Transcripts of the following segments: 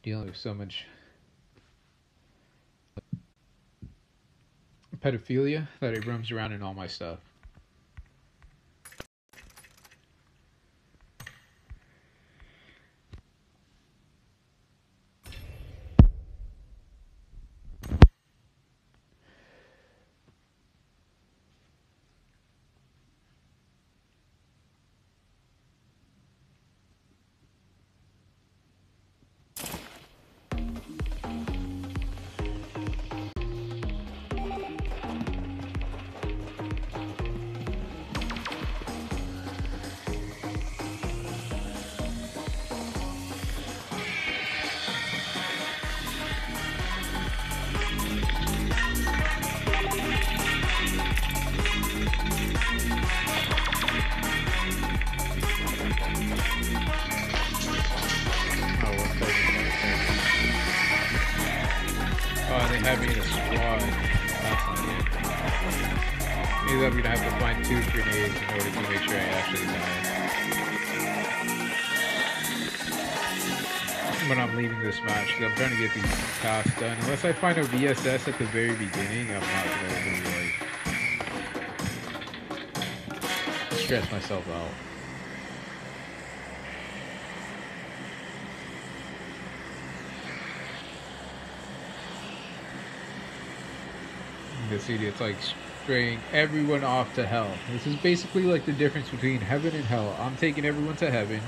dealing with so much pedophilia that it roams around in all my stuff. They have me in a squad. That's not it. Maybe I'm gonna have to find 2 grenades in order to make sure I actually die. When I'm leaving this match, because I'm trying to get these tasks done. Unless I find a VSS at the very beginning, I'm not gonna really stress myself out. You see, it's like spraying everyone off to hell. This is basically like the difference between heaven and hell. I'm taking everyone to heaven,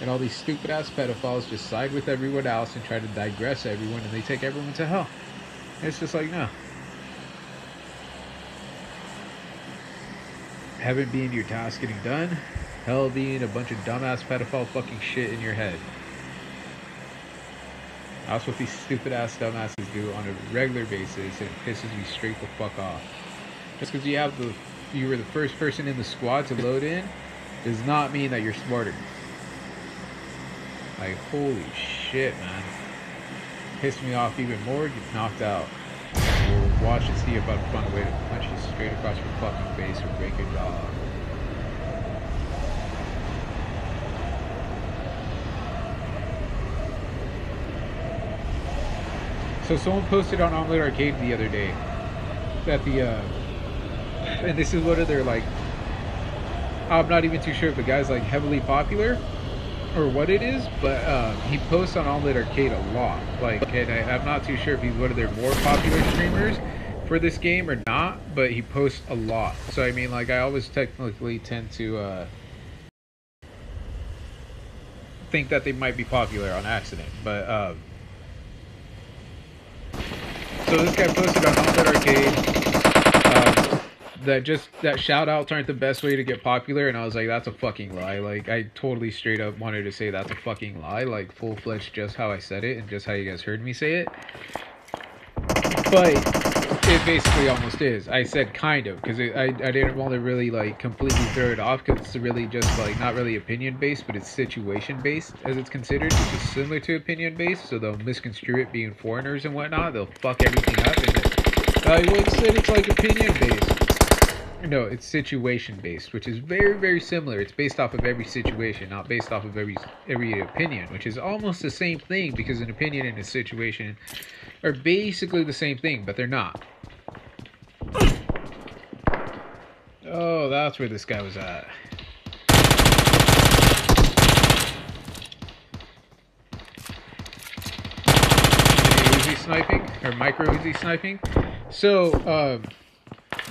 and all these stupid ass pedophiles just side with everyone else and try to digress everyone, and they take everyone to hell. And it's just like, no. Heaven being your task getting done, hell being a bunch of dumbass pedophile fucking shit in your head. That's what these stupid ass dumbasses do on a regular basis, and it pisses me straight the fuck off. Just because you were the first person in the squad to load in, does not mean that you're smarter. Like, holy shit, man. Pissed me off even more, get knocked out. We'll watch and see if I can find a way to punch you straight across your fucking face or break your jaw. So someone posted on Omelet Arcade the other day that and this is one of their, like, I'm not even too sure if the guy's like heavily popular or what it is, but he posts on Omelet Arcade a lot. Like, and I'm not too sure if he's one of their more popular streamers for this game or not, but he posts a lot. So I mean, like, I always technically tend to think that they might be popular on accident, but so this guy posted on Omelet Arcade that shout outs aren't the best way to get popular, and I was like, that's a fucking lie. Like, I totally straight up wanted to say that's a fucking lie, like full-fledged, just how I said it and just how you guys heard me say it. But it basically almost is. I said kind of, because I didn't want to really, like, completely throw it off, because it's really just, like, not really opinion based, but it's situation based, as it's considered, which is similar to opinion based. So they'll misconstrue it being foreigners and whatnot. They'll fuck everything up, and well, said it's like opinion based. No, it's situation based, which is very, very similar. It's based off of every situation, not based off of every opinion, which is almost the same thing, because an opinion and a situation are basically the same thing, but they're not. Oh, that's where this guy was at. Uzi sniping, or micro Uzi sniping. So,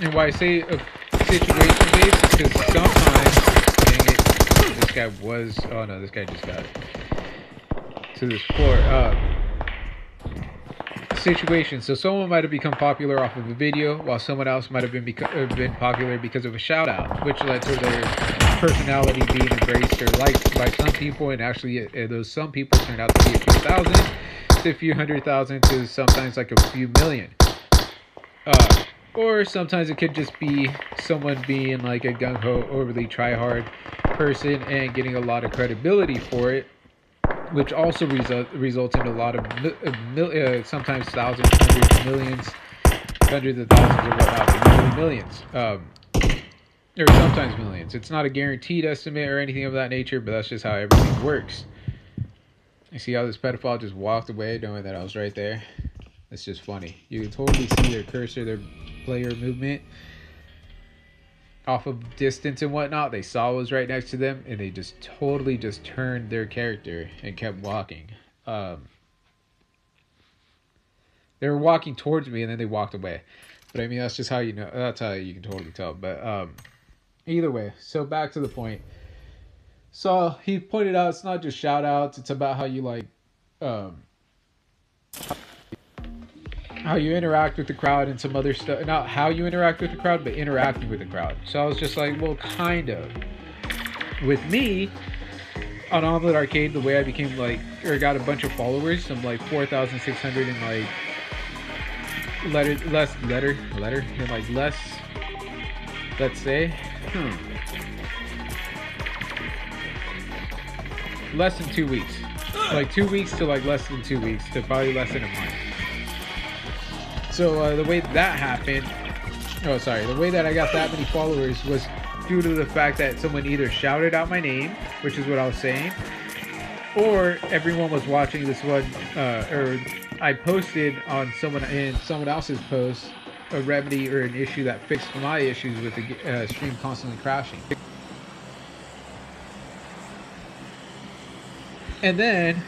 and why I say situation based is because sometimes, dang it, this guy was, oh no, this guy just got to this floor. Situation. So someone might have become popular off of a video, while someone else might have been popular because of a shout out, which led to their personality being embraced or liked by some people, and actually those some people turned out to be a few thousand to a few 100,000 to sometimes like a few million. Or sometimes it could just be someone being like a gung-ho, overly try-hard person and getting a lot of credibility for it, which also results in a lot of sometimes thousands, hundreds, millions, hundreds of thousands or whatnot, but usually millions, or sometimes millions. It's not a guaranteed estimate or anything of that nature, but that's just how everything works. You see how this pedophile just walked away knowing that I was right there? It's just funny. You can totally see their cursor, their player movement off of distance and whatnot. They saw I was right next to them, and they just totally just turned their character and kept walking. They were walking towards me, and then they walked away. But I mean, that's just how you know. That's how you can totally tell. But either way, so back to the point. So he pointed out it's not just shout outs, it's about how you like how you interact with the crowd and some other stuff. Not how you interact with the crowd, but interacting with the crowd. So I was just like, well, kind of. With me, on Omelet Arcade, the way I became like, or got a bunch of followers, some like 4,600 and like less, let's say, less than 2 weeks. Like 2 weeks to like less than 2 weeks to probably less than a month. So the way that happened, the way that I got that many followers was due to the fact that someone either shouted out my name, which is what I was saying, or everyone was watching this one, or I posted on someone else's post a remedy or an issue that fixed my issues with the stream constantly crashing. And then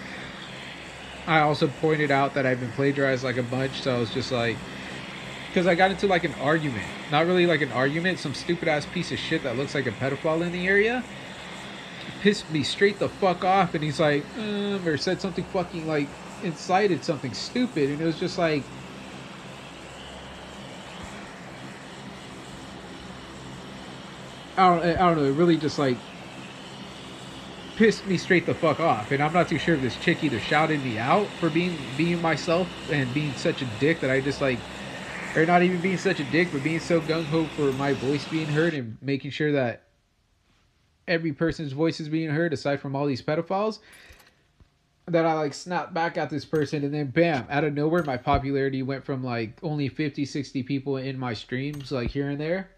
I also pointed out that I've been plagiarized like a bunch, so I was just like, because I got into like an argument, not really like an argument, some stupid ass piece of shit that looks like a pedophile in the area pissed me straight the fuck off, and he's like, or said something fucking like, incited something stupid, and it was just like, I don't know, it really just like pissed me straight the fuck off. And I'm not too sure if this chick either shouted me out for being myself and being such a dick that I just like, or not even being such a dick, but being so gung-ho for my voice being heard and making sure that every person's voice is being heard aside from all these pedophiles, that I like snapped back at this person, and then bam, out of nowhere my popularity went from like only 50-60 people in my streams, like here and there,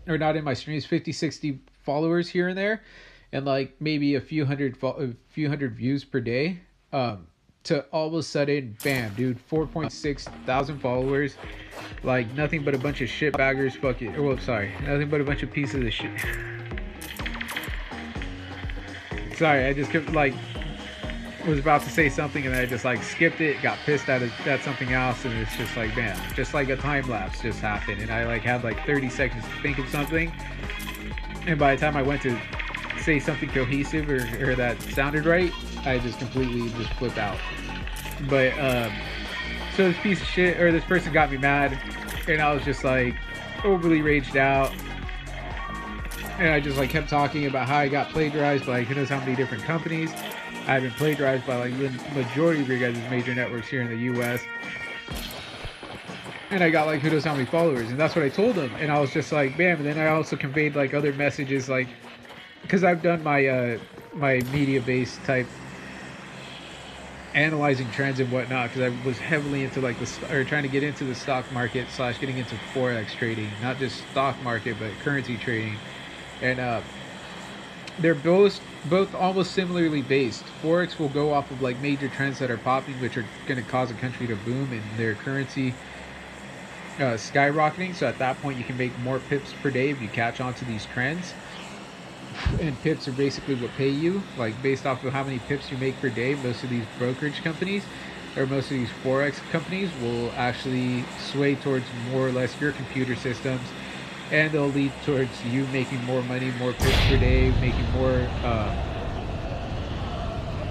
or not in my streams, 50-60 followers here and there, and like maybe a few hundred views per day, to all of a sudden, bam, dude, 4.6 thousand followers, like nothing but a bunch of shitbaggers, nothing but a bunch of pieces of shit. Sorry, I just kept like, was about to say something and I just like skipped it, got pissed at something else, and it's just like, bam, just like a time lapse just happened, and I like had like 30 seconds to think of something, and by the time I went to say something cohesive or that sounded right, I just completely just flipped out. But so this piece of shit, or this person, got me mad, and I was just like overly raged out, and I just like kept talking about how I got plagiarized by like who knows how many different companies. I've been plagiarized by like the majority of your guys' major networks here in the US, and I got like who knows how many followers, and that's what I told them. And I was just like, bam. And then I also conveyed like other messages, like, because I've done my my media-based type analyzing trends and whatnot, because I was heavily into like trying to get into the stock market / getting into forex trading, not just stock market but currency trading, and they're both almost similarly based. Forex will go off of like major trends that are popping, which are going to cause a country to boom and their currency skyrocketing. So at that point you can make more pips per day if you catch on to these trends. And pips are basically what pay you, like based off of how many pips you make per day. Most of these brokerage companies, or most of these forex companies, will actually sway towards more or less your computer systems, and they'll lead towards you making more money, more pips per day, making more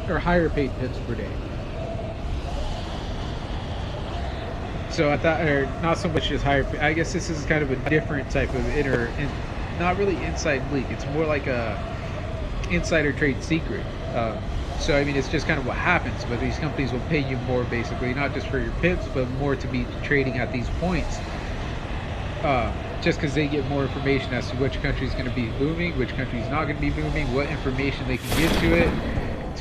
or higher paid pips per day. So at that, or not so much as higher, I guess this is kind of a different type of not really inside leak. It's more like a insider trade secret. So I mean, it's just kind of what happens, but these companies will pay you more, basically, not just for your pips, but more to be trading at these points. Just because they get more information as to which country is going to be booming, which country is not going to be booming, what information they can get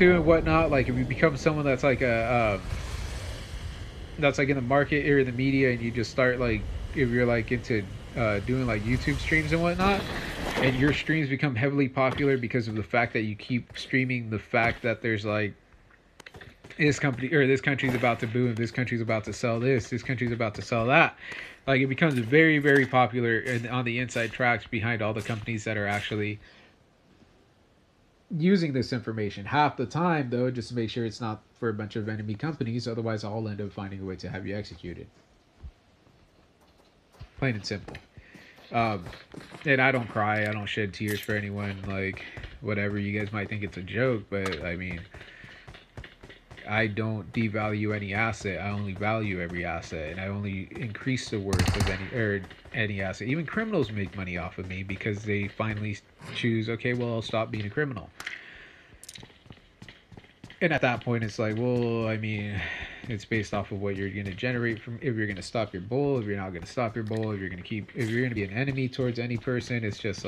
and whatnot. Like if you become someone that's like that's like in the market or in the media, and you just start like, if you're like into doing like YouTube streams and whatnot, and your streams become heavily popular because of the fact that you keep streaming the fact that there's like this company or this country's about to boom, this country's about to sell this country's about to sell that. Like, it becomes very, very popular on the inside tracks behind all the companies that are actually using this information. Half the time, though, just to make sure it's not for a bunch of enemy companies, otherwise I'll end up finding a way to have you executed. Plain and simple. And I don't cry, I don't shed tears for anyone, like, whatever. You guys might think it's a joke, but I mean, I don't devalue any asset. I only value every asset, and I only increase the worth of any asset. Even criminals make money off of me because they finally choose, okay, well, I'll stop being a criminal. And at that point, it's like, well, I mean, it's based off of what you're going to generate from, if you're going to stop your bull, if you're not going to stop your bull, if you're going to be an enemy towards any person. It's just